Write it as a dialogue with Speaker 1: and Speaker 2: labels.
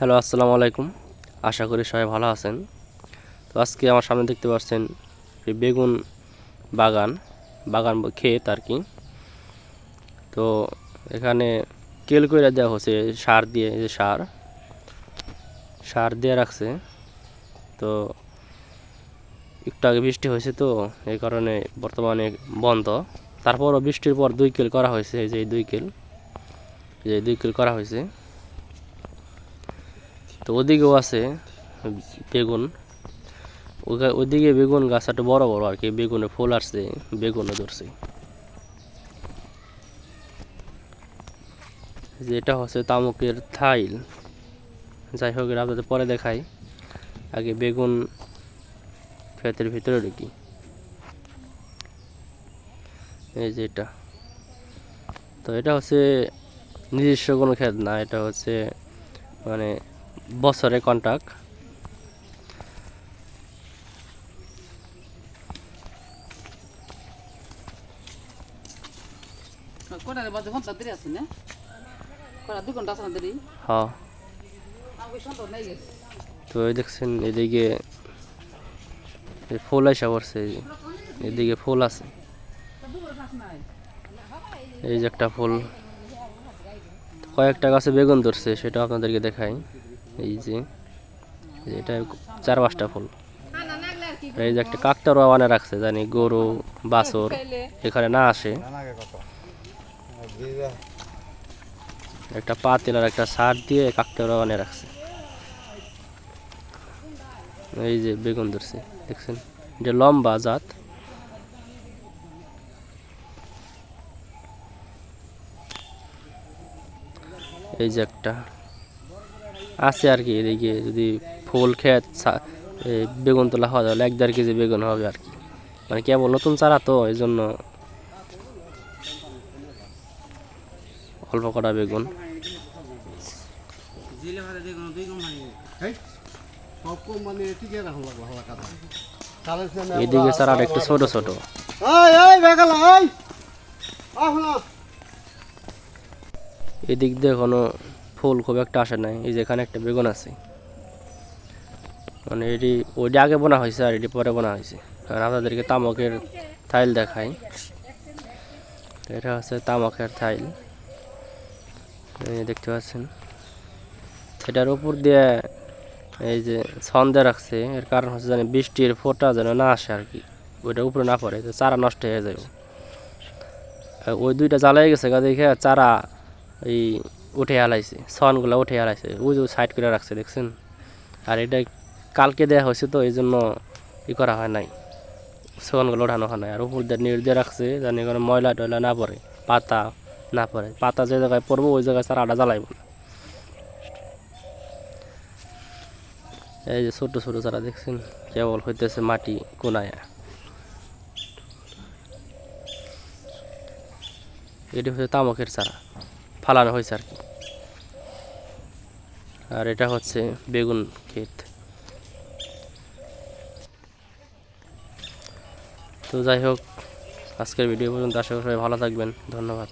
Speaker 1: Hello, আসসালামু আলাইকুম। আশা করি সবাই ভালো আছেন। তো আজকে আমার সামনে দেখতে পাচ্ছেন এই বেগুন বাগান বাগান ক্ষেত আর কি। তো এখানে কেল কইরা দেওয়া হচ্ছে সার দিয়ে, এই যে সার দিয়ে রাখছে। তো একটু আগে বৃষ্টি হয়েছে, তো এই কারণে বর্তমানে বন্ধ। তারপরও বৃষ্টির পর 2 কেল করা হয়েছে, এই যে 2 কেল করা হয়েছে। তো ওদিকেও আছে বেগুন, ওইদিকে বেগুন গাছ একটা বড় বড় আর কি, বেগুনে ফুল আসছে, বেগুনে ধরছে। যে এটা হচ্ছে তামুকের থাইল। যাই হোক, এটা আপনাদের পরে দেখাই, আগে বেগুন ক্ষেতের ভিতরে ঢুকি। এই যে এটা, তো এটা হচ্ছে নিজস্ব কোনো ক্ষেত না, এটা হচ্ছে মানে বছরে কন্ট্রাক্ট। হ্যাঁ, তো এই দেখছেন এদিকে ফুল আসা পড়ছে, এদিকে ফুল আছে। এই যে একটা ফুল, কয়েকটা গাছে বেগুন ধরছে, সেটা আপনাদেরকে দেখাই। এই যে এটা 4-5টা ফুল। এই যে একটা কাকতারুয়া বানা রাখছে, জানি গরু বাছুর এখানে না আসে। একটা পাতিল আর একটা সার দিয়ে কাকতারুয়া বানিয়ে রাখছে। এই যে বেগুন ধরছে, দেখছেন, এটা লম্বা জাত। এই যে একটা আছে আর কি, এদিকে যদি ফুল ক্ষেত বেগুন তোলা হয় তাহলে 1-1.5 কেজি বেগুন হবে আর কি। মানে কেবল নতুন চারা তো, এই জন্য অল্প কটা বেগুন। এদিকে চারাটা একটু ছোট ছোট। এদিক দিয়ে কোনো ফুল খুব একটা আসে নাই। এই যেখানে একটা বেগুন আছে, মানে এটি ওইটা আগে বোনা হয়েছে আর এটি পরে বোনা হয়েছে। আর আপনাদেরকে তামাকের থাইল দেখাই। এটা হচ্ছে তামাকের থাইল, দেখতে পাচ্ছেন। এটার উপর দিয়ে এই যে ছন্দে রাখছে, এর কারণ হচ্ছে জানি বৃষ্টির ফোঁটা যেন না আসে আর কি, ওইটা উপরে না পড়ে, চারা নষ্ট হয়ে যায়। ওই 2টা জ্বালাই গেছে গা, দেখে চারা এই উঠে হালাইছে, ছনগুলো উঠে হালাইছে, ওই যে সাইড করে রাখছে, দেখছেন। আর এটা কালকে দেওয়া হয়েছে, তো এই জন্য ই করা হয় নাই, ছনগুলো ওঠানো হয় নাই। আর উপর দিয়ে নির দিয়ে রাখছে জানি কোনো ময়লা টয়লা না পড়ে, পাতা না পড়ে। পাতা যে জায়গায় পড়বো ওই জায়গায় চারাটা জ্বালাইব না। এই যে ছোট ছোট চারা দেখছেন, কেবল হইতেছে মাটি কোনায়। এটি হচ্ছে তামাকের চারা, ফালানো হয়েছে আর কি। আর এটা হচ্ছে বেগুন ক্ষেত। তো যাই হোক, আজকের ভিডিও পর্যন্ত। আশা করি সবাই ভালো থাকবেন। ধন্যবাদ।